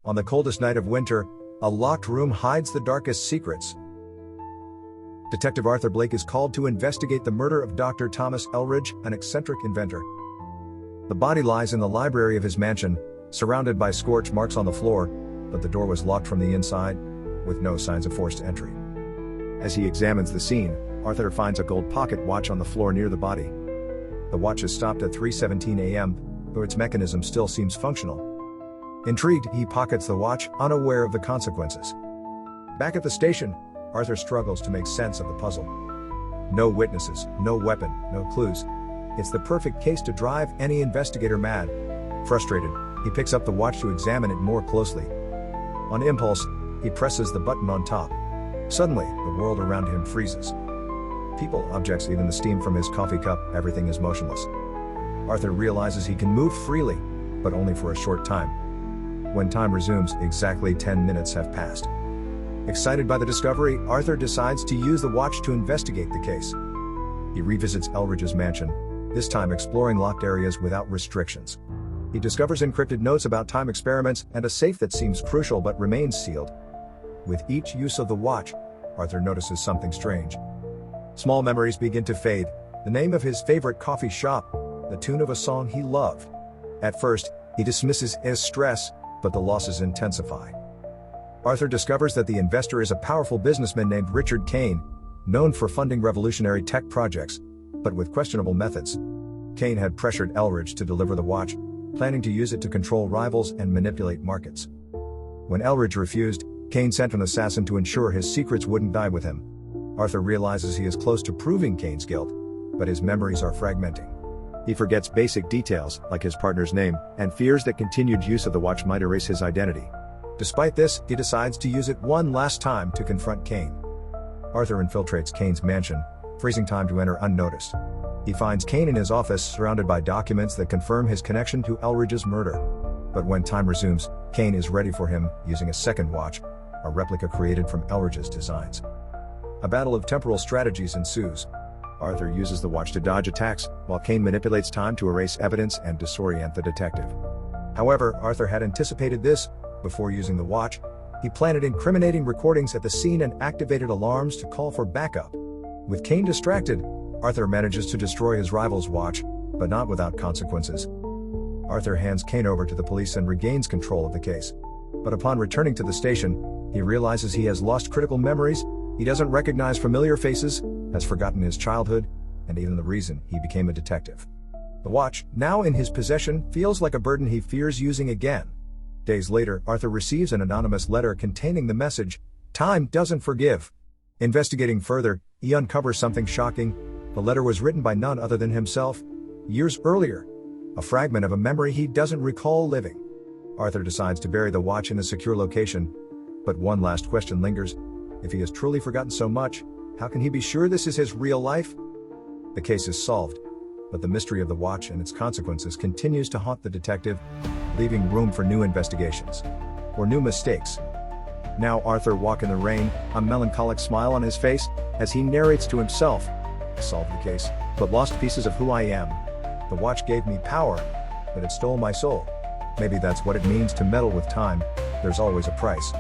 On the coldest night of winter, a locked room hides the darkest secrets. Detective Arthur Blake is called to investigate the murder of Dr. Thomas Elridge, an eccentric inventor. The body lies in the library of his mansion, surrounded by scorch marks on the floor, but the door was locked from the inside, with no signs of forced entry. As he examines the scene, Arthur finds a gold pocket watch on the floor near the body. The watch is stopped at 3:17 a.m., though its mechanism still seems functional. Intrigued, he pockets the watch, unaware of the consequences. Back at the station, Arthur struggles to make sense of the puzzle. No witnesses, no weapon, no clues. It's the perfect case to drive any investigator mad. Frustrated, he picks up the watch to examine it more closely. On impulse, he presses the button on top. Suddenly, the world around him freezes. People, objects, even the steam from his coffee cup, everything is motionless. Arthur realizes he can move freely, but only for a short time. When time resumes, exactly 10 minutes have passed. Excited by the discovery, Arthur decides to use the watch to investigate the case. He revisits Elridge's mansion, this time exploring locked areas without restrictions. He discovers encrypted notes about time experiments and a safe that seems crucial but remains sealed. With each use of the watch, Arthur notices something strange. Small memories begin to fade, the name of his favorite coffee shop, the tune of a song he loved. At first, he dismisses his stress, but the losses intensify. Arthur discovers that the investor is a powerful businessman named Richard Kane, known for funding revolutionary tech projects, but with questionable methods. Kane had pressured Elridge to deliver the watch, planning to use it to control rivals and manipulate markets. When Elridge refused, Kane sent an assassin to ensure his secrets wouldn't die with him. Arthur realizes he is close to proving Kane's guilt, but his memories are fragmenting. He forgets basic details, like his partner's name, and fears that continued use of the watch might erase his identity. Despite this, he decides to use it one last time to confront Kane. Arthur infiltrates Kane's mansion, freezing time to enter unnoticed. He finds Kane in his office, surrounded by documents that confirm his connection to Elridge's murder. But when time resumes, Kane is ready for him, using a second watch, a replica created from Elridge's designs. A battle of temporal strategies ensues. Arthur uses the watch to dodge attacks, while Kane manipulates time to erase evidence and disorient the detective. However, Arthur had anticipated this. Before using the watch, he planted incriminating recordings at the scene and activated alarms to call for backup. With Kane distracted, Arthur manages to destroy his rival's watch, but not without consequences. Arthur hands Kane over to the police and regains control of the case. But upon returning to the station, he realizes he has lost critical memories. He doesn't recognize familiar faces, has forgotten his childhood, and even the reason he became a detective. The watch, now in his possession, feels like a burden he fears using again. Days later, Arthur receives an anonymous letter containing the message, "Time doesn't forgive." Investigating further, he uncovers something shocking. The letter was written by none other than himself, years earlier. A fragment of a memory he doesn't recall living. Arthur decides to bury the watch in a secure location. But one last question lingers. If he has truly forgotten so much, how can he be sure this is his real life? The case is solved, but the mystery of the watch and its consequences continues to haunt the detective, leaving room for new investigations. Or new mistakes. Now Arthur walks in the rain, a melancholic smile on his face, as he narrates to himself. I solved the case, but lost pieces of who I am. The watch gave me power, but it stole my soul. Maybe that's what it means to meddle with time. There's always a price.